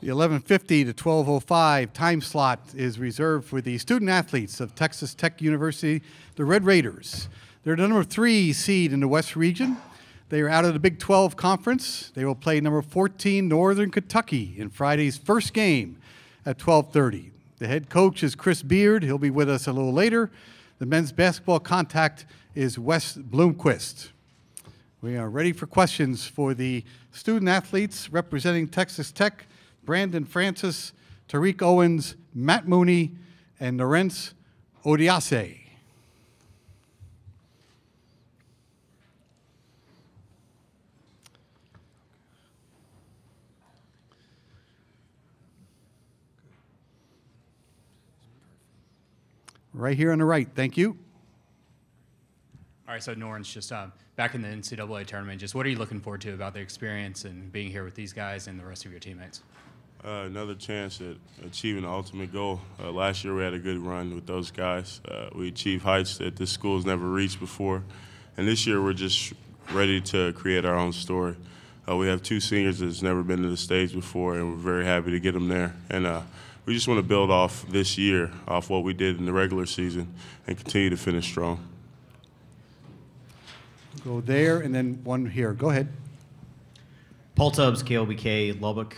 The 11:50 to 12:05 time slot is reserved for the student athletes of Texas Tech University, the Red Raiders. They're the number 3 seed in the West region. They are out of the Big 12 Conference. They will play number 14 Northern Kentucky in Friday's first game at 12:30. The head coach is Chris Beard. He'll be with us a little later. The men's basketball contact is Wes Bloomquist. We are ready for questions for the student athletes representing Texas Tech: Brandon Francis, Tariq Owens, Matt Mooney, and Lorenz Odiase. Right here on the right, thank you. All right, so Norrance, just back in the NCAA tournament, just what are you looking forward to about the experience and being here with these guys and the rest of your teammates? Another chance at achieving the ultimate goal. Last year we had a good run with those guys. We achieved heights that this school's never reached before. And this year we're just ready to create our own story. We have 2 seniors that's never been to the stage before, and we're very happy to get them there. And we just want to build off this year, off what we did in the regular season, and continue to finish strong. Go there, and then one here. Go ahead. Paul Tubbs, KLBK, Lubbock.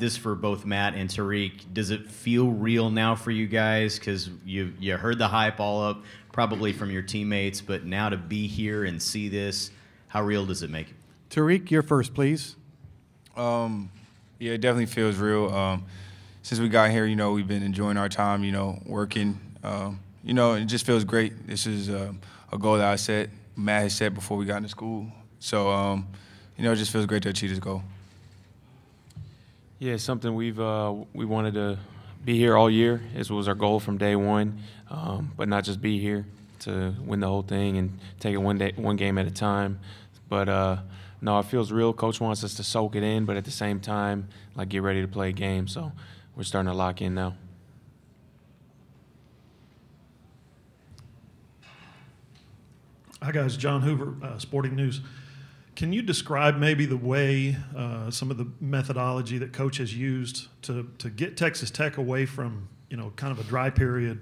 This for both Matt and Tariq. Does it feel real now for you guys? Because you heard the hype all up, probably from your teammates, but now to be here and see this, how real does it make it? Tariq, you're first, please. Yeah, it definitely feels real. Since we got here, we've been enjoying our time, working. It just feels great. This is a goal that Matt has set before we got into school. So, it just feels great to achieve this goal. Yeah, it's something we wanted to be here all year. This was our goal from day one, but not just be here to win the whole thing and take it one game at a time. But no, it feels real. Coach wants us to soak it in, but at the same time, get ready to play a game. So we're starting to lock in now. Hi, guys. John Hoover, Sporting News. Can you describe maybe the way, some of the methodology that Coach has used to get Texas Tech away from, kind of a dry period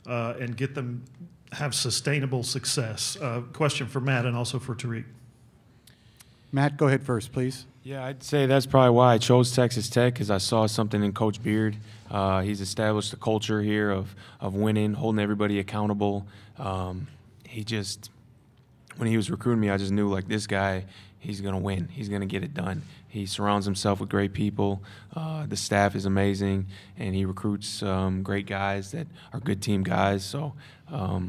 and get them have sustainable success? Question for Matt and also for Tariq. Matt, go ahead first, please. Yeah, I'd say that's probably why I chose Texas Tech, because I saw something in Coach Beard. He's established a culture here of winning, holding everybody accountable. When he was recruiting me, I just knew, this guy, he's going to win. He's going to get it done. He surrounds himself with great people. The staff is amazing, and he recruits great guys that are good team guys. So other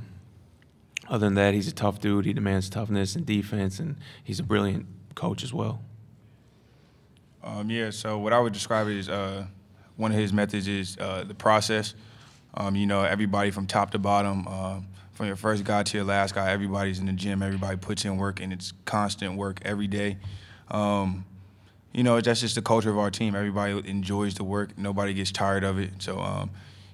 than that, he's a tough dude. He demands toughness and defense, and he's a brilliant coach as well. Yeah, so what I would describe is one of his methods is the process. Everybody from top to bottom, from your first guy to your last guy, everybody's in the gym, everybody puts in work, and it's constant work every day. That's just the culture of our team. Everybody enjoys the work. Nobody gets tired of it. So,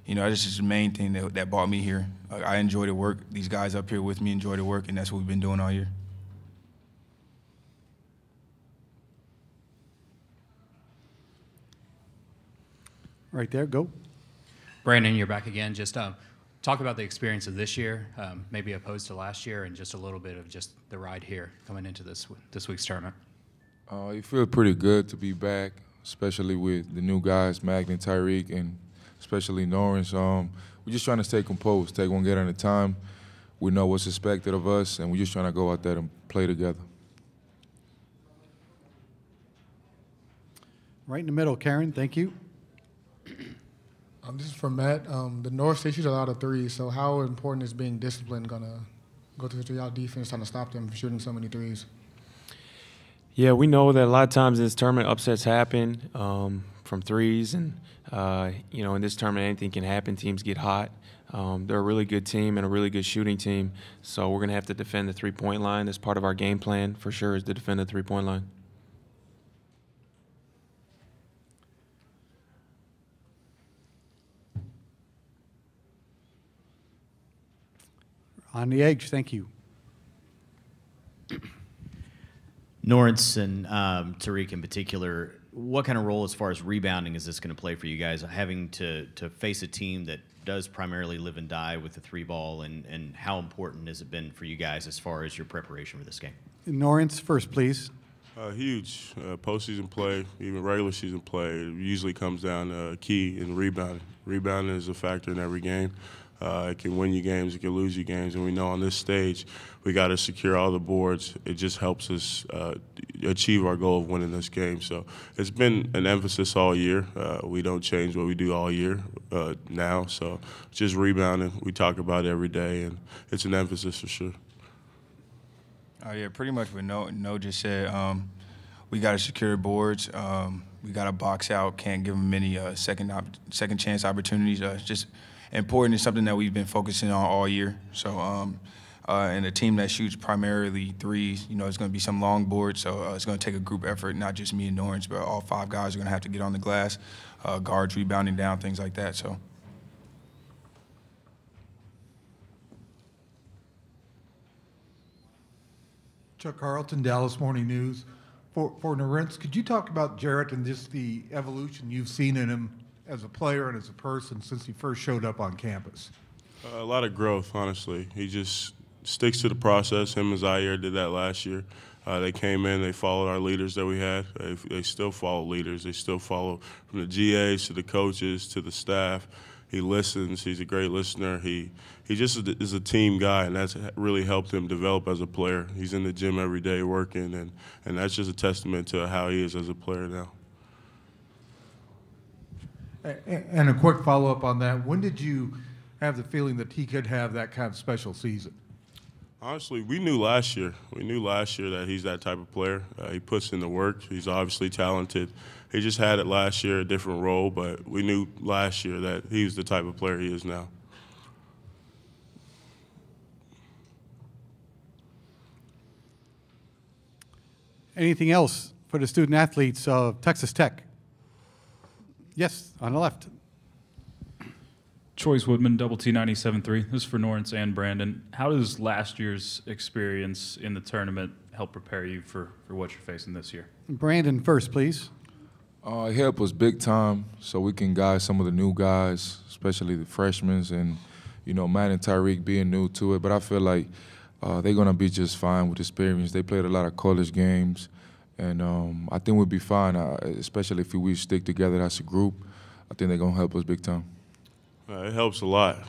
that's just the main thing that brought me here. I enjoy the work. These guys up here with me enjoy the work, and that's what we've been doing all year. Right there, go. Brandon, you're back again. Just talk about the experience of this year, maybe opposed to last year, and just a little bit of just the ride here coming into this week's tournament. You feel pretty good to be back, especially with the new guys, Mac and Tariq, and especially Norrance. We're just trying to stay composed, take one game at a time. We know what's expected of us, and we're just trying to go out there and play together. Right in the middle, Karen, thank you. This is for Matt. The North, they shoot a lot of threes, so how important is being disciplined going to go to y'all defense trying to stop them from shooting so many threes? Yeah, we know that a lot of times in this tournament upsets happen from threes, and in this tournament anything can happen. Teams get hot. They're a really good team and a really good shooting team, so we're going to have to defend the three-point line. That's part of our game plan for sure, is to defend the three-point line. On the edge, thank you. Norrance and Tariq in particular, what kind of role as far as rebounding is this going to play for you guys, having to face a team that does primarily live and die with the three ball, and how important has it been for you guys as far as your preparation for this game? Norrance first, please. Huge. Postseason play, even regular season play, it usually comes down to key in rebounding. Rebounding is a factor in every game. It can win you games, it can lose you games, and we know on this stage we got to secure all the boards. It just helps us achieve our goal of winning this game. So it's been an emphasis all year. We don't change what we do all year now. So just rebounding, we talk about it every day, and it's an emphasis for sure. Yeah, pretty much what No just said. We got to secure boards. We got to box out. Can't give them many second chance opportunities. It's just important. It's something that we've been focusing on all year. So, and a team that shoots primarily threes, it's going to be some long boards. So it's going to take a group effort, not just me and Norrance, but all 5 guys are going to have to get on the glass, guards rebounding down, things like that. So. Chuck Carlton, Dallas Morning News. For Norrance, could you talk about Jarrett and just the evolution you've seen in him as a player and as a person since he first showed up on campus? A lot of growth, honestly. He just sticks to the process. Him and Zaire did that last year. They came in, they followed our leaders that we had. They still follow leaders. They still follow from the GAs to the coaches to the staff. He listens. He's a great listener. He just is a team guy, and that's really helped him develop as a player. He's in the gym every day working, and that's just a testament to how he is as a player now. And a quick follow-up on that. When did you have the feeling that he could have that kind of special season? Honestly, we knew last year. We knew last year that he's that type of player. He puts in the work. He's obviously talented. He just had it last year, a different role, but we knew last year that he was the type of player he is now. Anything else for the student athletes of Texas Tech? Yes, on the left. Choice Woodman, Double T 97.3. This is for Norrance and Brandon. How does last year's experience in the tournament help prepare you for what you're facing this year? Brandon first, please. It helped us big time so we can guide some of the new guys, especially the freshmen, and, Matt and Tyreek being new to it. But I feel like they're going to be just fine with experience. They played a lot of college games, and I think we'll be fine, especially if we stick together as a group. I think they're going to help us big time. It helps a lot.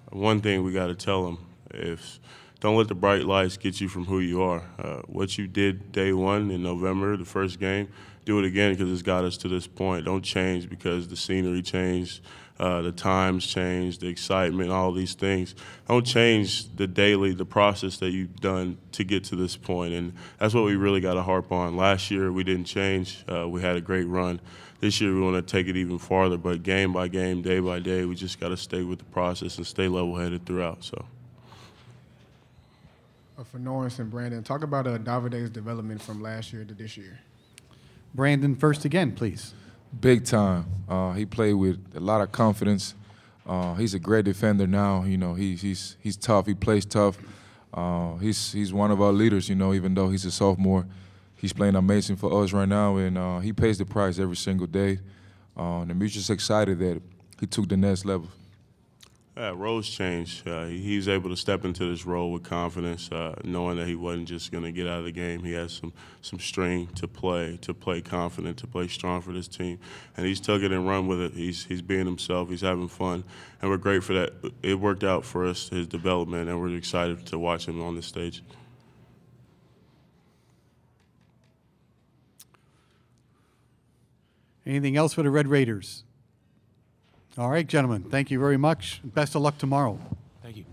One thing we got to tell them is don't let the bright lights get you from who you are. What you did day one in November, the first game, do it again because it's got us to this point. Don't change because the scenery changed, the times changed, the excitement, all these things. Don't change the process that you've done to get to this point. And that's what we really got to harp on. Last year we didn't change. We had a great run. This year we want to take it even farther, but game by game, day by day, we just got to stay with the process and stay level-headed throughout. So. For Norrance and Brandon, talk about Davide's development from last year to this year. Brandon first again, please. Big time. He played with a lot of confidence. He's a great defender now. He's tough. He plays tough. He's one of our leaders. Even though he's a sophomore, he's playing amazing for us right now, and he pays the price every single day. And we're just excited that he took the next level. Yeah, roles change. He was able to step into this role with confidence, knowing that he wasn't just going to get out of the game. He has some string to play confident, to play strong for this team. And he's took it and run with it. He's being himself. He's having fun. And we're great for that. It worked out for us, his development, and we're excited to watch him on the stage. Anything else for the Red Raiders? All right, gentlemen, thank you very much. Best of luck tomorrow. Thank you.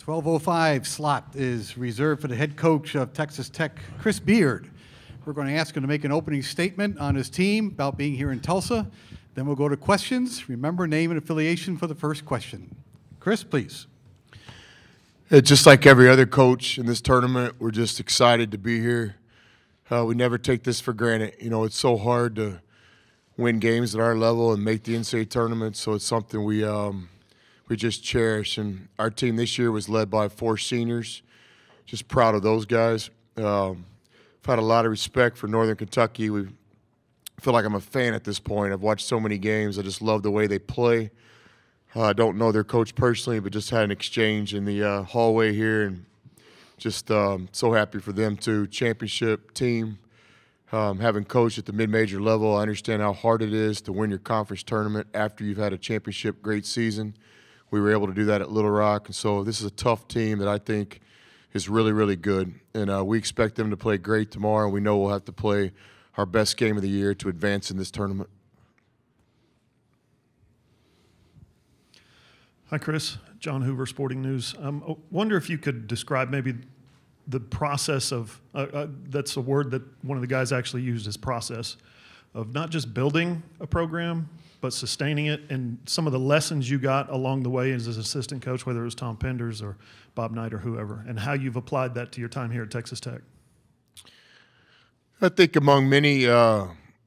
12:05 slot is reserved for the head coach of Texas Tech, Chris Beard. We're going to ask him to make an opening statement on his team about being here in Tulsa. Then we'll go to questions. Remember, name and affiliation for the first question. Chris, please. Just like every other coach in this tournament, we're just excited to be here. We never take this for granted. You know, it's so hard to win games at our level and make the NCAA tournament, so it's something we just cherish. And our team this year was led by 4 seniors. Just proud of those guys. I've had a lot of respect for Northern Kentucky. I feel like I'm a fan at this point. I've watched so many games. I just love the way they play. I don't know their coach personally, but just had an exchange in the hallway here, and just so happy for them too. Championship team, having coached at the mid-major level, I understand how hard it is to win your conference tournament after you've had a championship great season. We were able to do that at Little Rock, and so this is a tough team that I think is really, really good. And we expect them to play great tomorrow, and we know we'll have to play our best game of the year to advance in this tournament. Hi, Chris. John Hoover, Sporting News. I wonder if you could describe maybe the process of, that's a word that one of the guys actually used, is process, of not just building a program, but sustaining it, and some of the lessons you got along the way as an assistant coach, whether it was Tom Penders or Bob Knight or whoever, and how you've applied that to your time here at Texas Tech. I think among many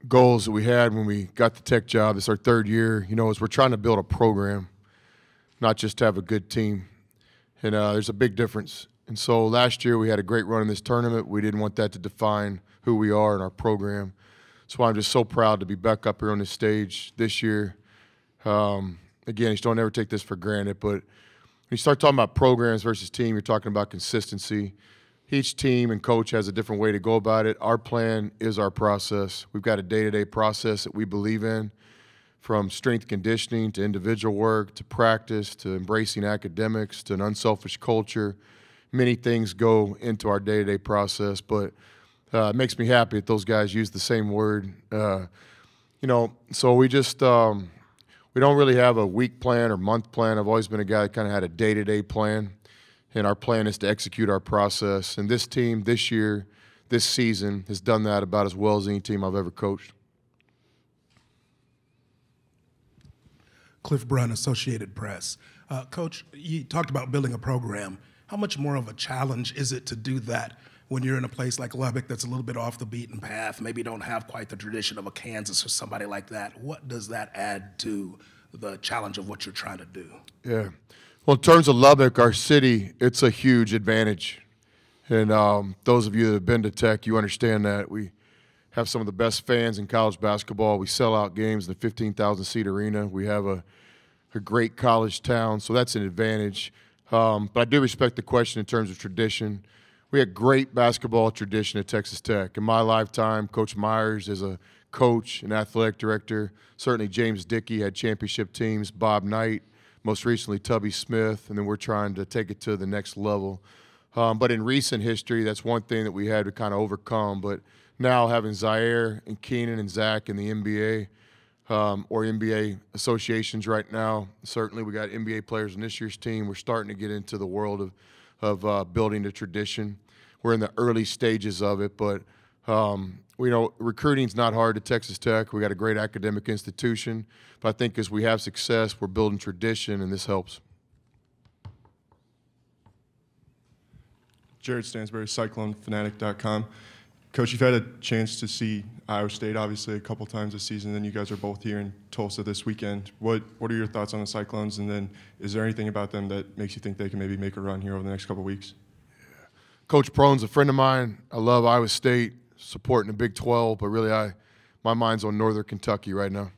goals that we had when we got the Tech job, it's our 3rd year, you know, is we're trying to build a program, not just to have a good team. And there's a big difference. And so last year we had a great run in this tournament. We didn't want that to define who we are in our program. That's why I'm just so proud to be back up here on this stage this year. Again, you just don't ever take this for granted, but when you start talking about programs versus team, you're talking about consistency. Each team and coach has a different way to go about it. Our plan is our process. We've got a day-to-day process that we believe in, from strength conditioning to individual work to practice to embracing academics to an unselfish culture. Many things go into our day-to-day process, but it makes me happy that those guys use the same word. You know, so we just we don't really have a week plan or month plan. I've always been a guy that kind of had a day-to-day plan, and our plan is to execute our process. And this team this year, this season, has done that about as well as any team I've ever coached. Cliff Brunn, Associated Press. Coach, you talked about building a program. How much more of a challenge is it to do that when you're in a place like Lubbock that's a little bit off the beaten path, maybe don't have quite the tradition of a Kansas or somebody like that? What does that add to the challenge of what you're trying to do? Yeah. Well, in terms of Lubbock, our city, it's a huge advantage. And those of you that have been to Tech, you understand that. We have some of the best fans in college basketball. We sell out games in the 15,000-seat arena. We have a great college town, so that's an advantage. But I do respect the question in terms of tradition. We had great basketball tradition at Texas Tech. In my lifetime, Coach Myers is a coach and athletic director. Certainly James Dickey had championship teams, Bob Knight, most recently Tubby Smith, and then we're trying to take it to the next level. But in recent history, that's one thing that we had to kind of overcome. But now having Zaire and Keenan and Zach in the NBA, or NBA associations right now, certainly we got NBA players in this year's team. We're starting to get into the world of building a tradition. We're in the early stages of it, but we know recruiting's not hard at Texas Tech. We got a great academic institution, but I think as we have success, we're building tradition, and this helps. Jared Stansbury, CycloneFanatic.com. Coach, you've had a chance to see Iowa State, obviously, a couple times this season, and you guys are both here in Tulsa this weekend. What are your thoughts on the Cyclones, and then is there anything about them that makes you think they can maybe make a run here over the next couple of weeks? Coach Prone's a friend of mine. I love Iowa State, supporting the Big 12, but really my mind's on Northern Kentucky right now.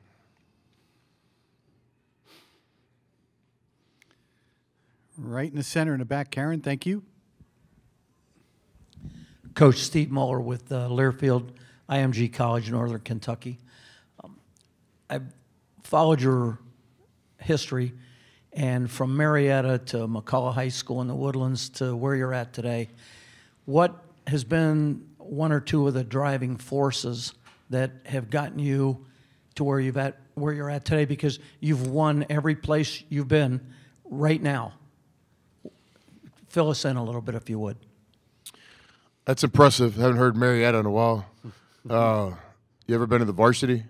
Right in the center in the back, Karen, thank you. Coach Steve Muller with Learfield IMG College, Northern Kentucky. I've followed your history, and from Marietta to McCullough High School in the Woodlands to where you're at today, what has been one or two of the driving forces that have gotten you to where you're at today? Because you've won every place you've been right now. fill us in a little bit if you would. That's impressive. Haven't heard Marietta in a while. You ever been to the Varsity?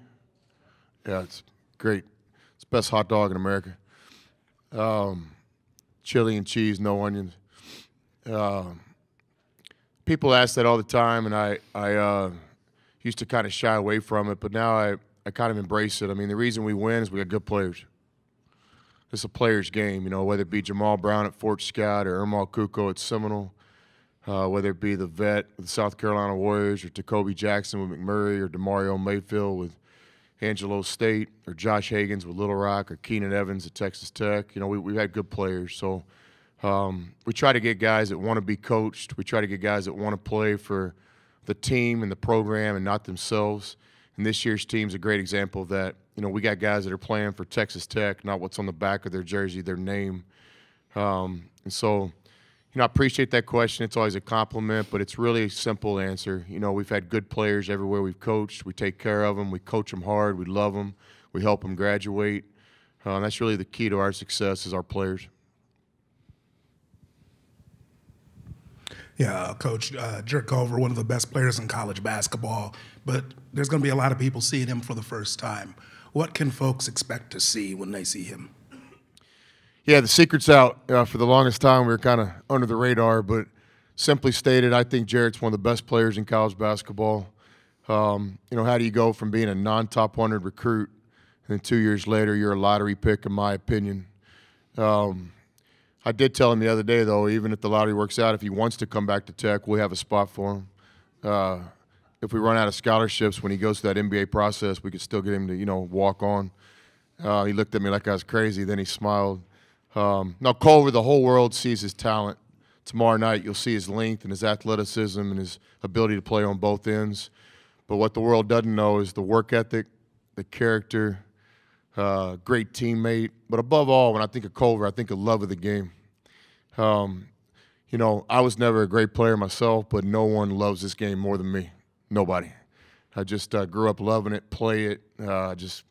Yeah, it's great. It's the best hot dog in America. Chili and cheese, no onions. People ask that all the time, and I used to kind of shy away from it, but now I kind of embrace it. I mean, the reason we win is we got good players. It's a player's game, you know, whether it be Jamal Brown at Fort Scott or Ermal Kuko at Seminole, whether it be the vet with the South Carolina Warriors or Jacoby Jackson with McMurray or DeMario Mayfield with Angelo State or Josh Hagans with Little Rock or Keenan Evans at Texas Tech. You know, we've had good players. So we try to get guys that want to be coached. We try to get guys that want to play for the team and the program and not themselves. And this year's team's a great example of that. You know, we got guys that are playing for Texas Tech, not what's on the back of their jersey, their name. And so, you know, I appreciate that question. It's always a compliment, but it's really a simple answer. You know, we've had good players everywhere we've coached. We take care of them. We coach them hard. We love them. We help them graduate. And that's really the key to our success is our players. Yeah, Coach Jerk Culver, one of the best players in college basketball, but there's going to be a lot of people seeing him for the first time. What can folks expect to see when they see him? Yeah, the secret's out. For the longest time, we were kind of under the radar, but simply stated, I think Jarrett's one of the best players in college basketball. You know, how do you go from being a non-top 100 recruit and then 2 years later you're a lottery pick, in my opinion? I did tell him the other day, though, even if the lottery works out, if he wants to come back to Tech, we'll have a spot for him. If we run out of scholarships when he goes through that NBA process, we could still get him to, you know, walk on. He looked at me like I was crazy. Then he smiled. Now, Culver, the whole world sees his talent. Tomorrow night, you'll see his length and his athleticism and his ability to play on both ends. But what the world doesn't know is the work ethic, the character, great teammate. But above all, when I think of Culver, I think of love of the game. You know, I was never a great player myself, but no one loves this game more than me. Nobody. I just grew up loving it, play it, just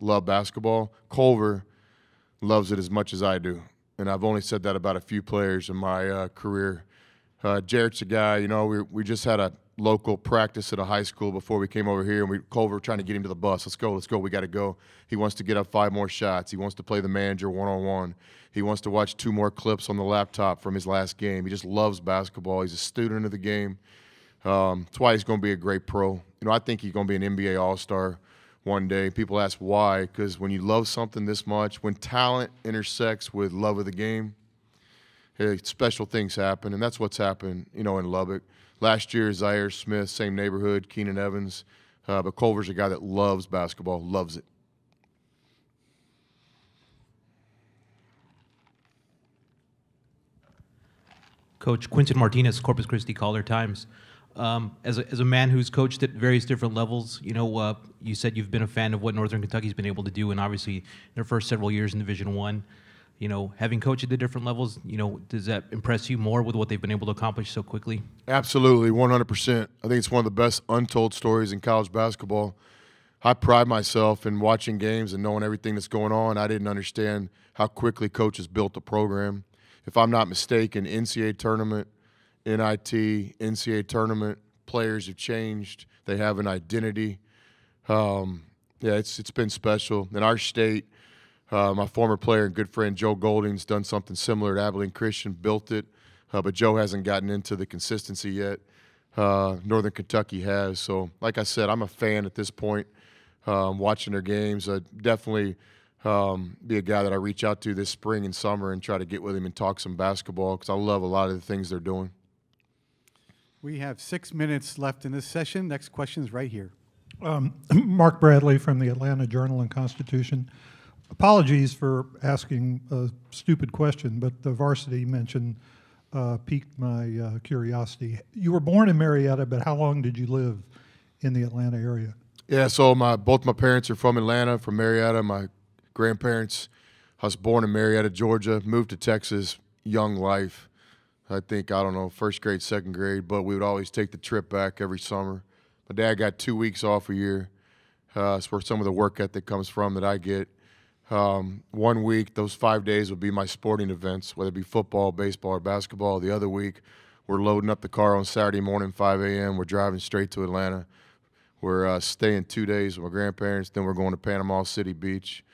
love basketball. Culver loves it as much as I do, and I've only said that about a few players in my career. Jarrett's a guy, you know, we just had a local practice at a high school before we came over here, and Culver trying to get him to the bus. Let's go, we got to go. He wants to get up 5 more shots. He wants to play the manager one-on-one. He wants to watch 2 more clips on the laptop from his last game. He just loves basketball. He's a student of the game. That's why he's going to be a great pro. You know, I think he's going to be an NBA All-Star one day. People ask why, because when you love something this much, when talent intersects with love of the game, special things happen, and that's what's happened, you know, in Lubbock. Last year, Zaire Smith, same neighborhood, Keenan Evans, but Culver's a guy that loves basketball, loves it. Coach Quinton Martinez, Corpus Christi Caller-Times. As a man who's coached at various different levels, you know, you said you've been a fan of what Northern Kentucky's been able to do, and obviously their first several years in Division I. You know, having coached at the different levels, you know, does that impress you more with what they've been able to accomplish so quickly? Absolutely, 100%. I think it's one of the best untold stories in college basketball. I pride myself in watching games and knowing everything that's going on. I didn't understand how quickly coaches built the program. If I'm not mistaken, NCAA tournament, NIT, NCAA tournament, players have changed. They have an identity. Yeah, it's been special. In our state, my former player and good friend Joe Golding's done something similar at Abilene Christian, built it, but Joe hasn't gotten into the consistency yet. Northern Kentucky has. So, like I said, I'm a fan at this point, watching their games. Definitely be a guy that I reach out to this spring and summer and try to get with him and talk some basketball because I love a lot of the things they're doing. We have 6 minutes left in this session. Next question is right here. Mark Bradley from the Atlanta Journal and Constitution. Apologies for asking a stupid question, but the varsity mention piqued my curiosity. You were born in Marietta, but how long did you live in the Atlanta area? Yeah, so both my parents are from Atlanta, from Marietta. My grandparents, I was born in Marietta, Georgia, moved to Texas, young life. I think, I don't know, first grade, second grade, but we would always take the trip back every summer. My dad got 2 weeks off a year. That's where some of the work ethic comes from that I get. 1 week, those 5 days would be my sporting events, whether it be football, baseball, or basketball. The other week, we're loading up the car on Saturday morning, 5 a.m. We're driving straight to Atlanta. We're staying 2 days with my grandparents. Then we're going to Panama City Beach.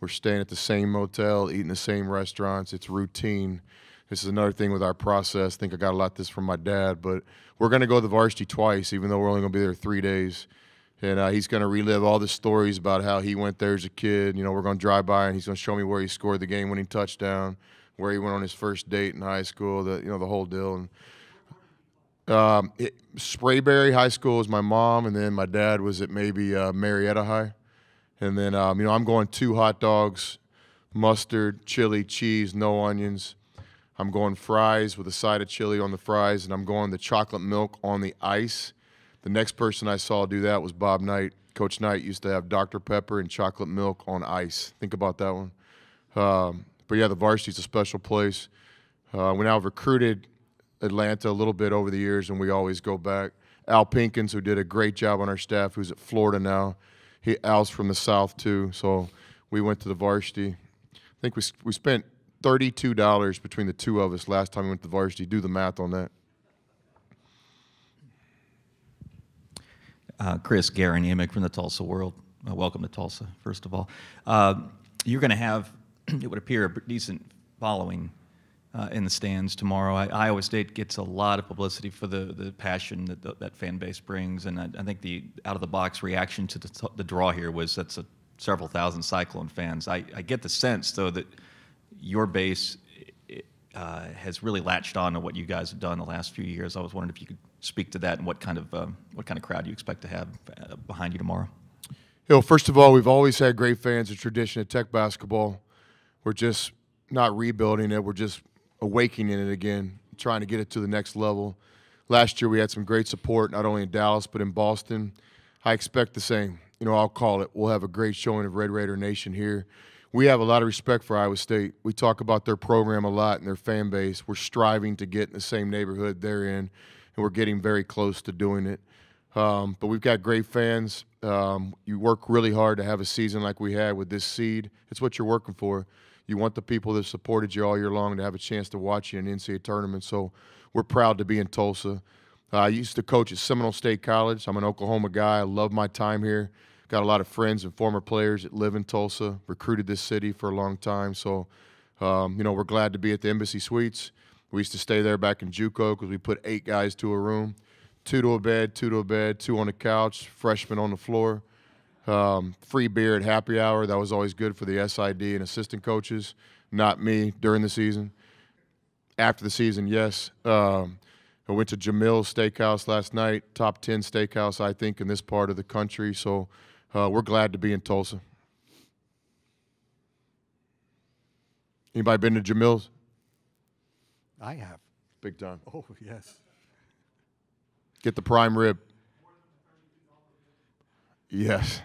We're staying at the same motel, eating the same restaurants. It's routine. This is another thing with our process. I think I got a lot of this from my dad, but we're going to go to the varsity twice, even though we're only going to be there 3 days. And he's going to relive all the stories about how he went there as a kid. You know, we're going to drive by, and he's going to show me where he scored the game-winning touchdown, where he went on his first date in high school, the whole deal. And Sprayberry High School was my mom, and then my dad was at maybe Marietta High. And then, I'm going 2 hot dogs, mustard, chili, cheese, no onions. I'm going fries with a side of chili on the fries, and I'm going the chocolate milk on the ice. The next person I saw do that was Bob Knight. Coach Knight used to have Dr. Pepper and chocolate milk on ice. Think about that one. But, yeah, the varsity's a special place. We now have recruited Atlanta a little bit over the years, and we always go back. Al Pinkins, who did a great job on our staff, who's at Florida now. Al's from the South, too, so we went to the varsity. I think we spent $32 between the two of us last time we went to the varsity. Do the math on that. Chris Garaniemic from the Tulsa World. Welcome to Tulsa, first of all. You're going to have, it would appear, a decent following in the stands tomorrow. Iowa State gets a lot of publicity for the passion that fan base brings, and I think the out-of-the-box reaction to the draw here was that's several thousand Cyclone fans. I get the sense, though, that your base has really latched on to what you guys have done the last few years. I was wondering if you could speak to that and what kind of crowd you expect to have behind you tomorrow. First of all, we've always had great fans, a tradition of Tech basketball. We're just not rebuilding it. We're just awakening it again, trying to get it to the next level. Last year we had some great support, not only in Dallas but in Boston. I expect the same. I'll call it. We'll have a great showing of Red Raider Nation here. We have a lot of respect for Iowa State. We talk about their program a lot and their fan base. We're striving to get in the same neighborhood they're in, and we're getting very close to doing it. But we've got great fans. You work really hard to have a season like we had with this seed. It's what you're working for. You want the people that supported you all year long to have a chance to watch you in an NCAA tournament. So we're proud to be in Tulsa. I used to coach at Seminole State College. I'm an Oklahoma guy. I love my time here. Got a lot of friends and former players that live in Tulsa. Recruited this city for a long time. So, we're glad to be at the Embassy Suites. We used to stay there back in JUCO because we put 8 guys to a room, 2 to a bed, 2 to a bed, 2 on the couch, freshmen on the floor. Free beer at happy hour. That was always good for the SID and assistant coaches, not me during the season. After the season, yes. I went to Jamil's Steakhouse last night, top 10 steakhouse, I think, in this part of the country. So we're glad to be in Tulsa. Anybody been to Jamil's? I have. Big time. Oh, yes. Get the prime rib. Yes.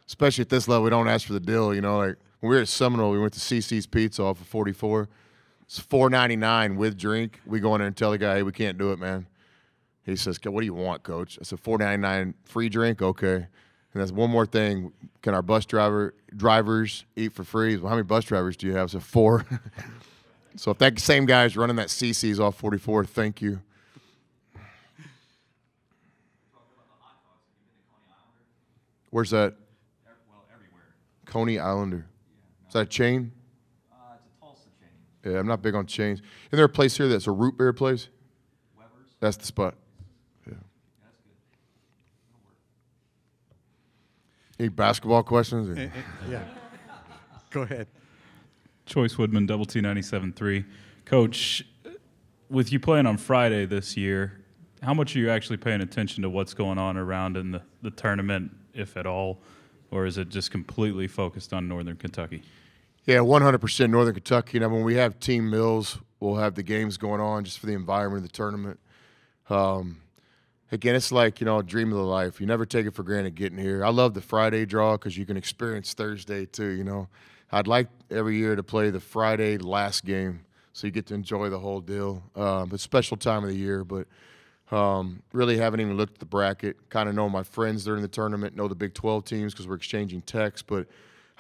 Especially at this level, we don't ask for the deal. Like when we were at Seminole, we went to CC's Pizza off of 44. It's $4.99 with drink. We go in there and tell the guy, hey, we can't do it, man. He says, what do you want, coach? I said, $4.99 free drink? Okay. And that's one more thing. Can our bus drivers eat for free? Well, how many bus drivers do you have? I said, 4. So if that same guy is running that CC's off 44, thank you. Where's that? Well, everywhere. Coney Islander. Is that a chain? It's a Tulsa chain. Yeah, I'm not big on chains. Isn't there a place here that's a root beer place? Weber's. That's the spot. Yeah. That's good. Any basketball questions? Yeah. Go ahead. Choice Woodman, Double T 97.3. Coach, with you playing on Friday this year, how much are you actually paying attention to what's going on around in the tournament, if at all, or is it just completely focused on Northern Kentucky? Yeah, 100% Northern Kentucky. When we have team meals, we'll have the games going on just for the environment of the tournament. Again, it's like, a dream of the life. You never take it for granted getting here. I love the Friday draw because you can experience Thursday too, I'd like every year to play the Friday last game so you get to enjoy the whole deal. It's a special time of the year, but really haven't even looked at the bracket. Kind of know my friends during the tournament, know the Big 12 teams because we're exchanging texts, but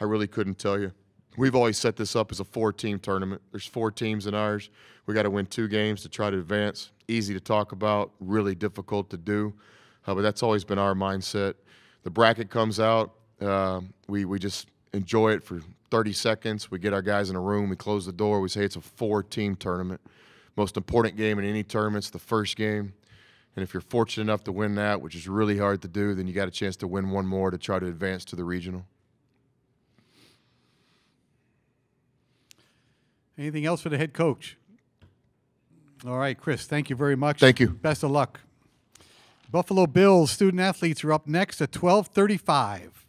I really couldn't tell you. We've always set this up as a 4-team tournament. There's 4 teams in ours. We got to win 2 games to try to advance. Easy to talk about, really difficult to do, but that's always been our mindset. The bracket comes out. We just enjoy it for 30 seconds. We get our guys in a room. We close the door. We say it's a 4-team tournament. Most important game in any tournament's the first game. And if you're fortunate enough to win that, which is really hard to do, then you got a chance to win one more to try to advance to the regional. Anything else for the head coach? All right, Chris, thank you very much. Thank you. Best of luck. Buffalo Bills student athletes are up next at 12:35.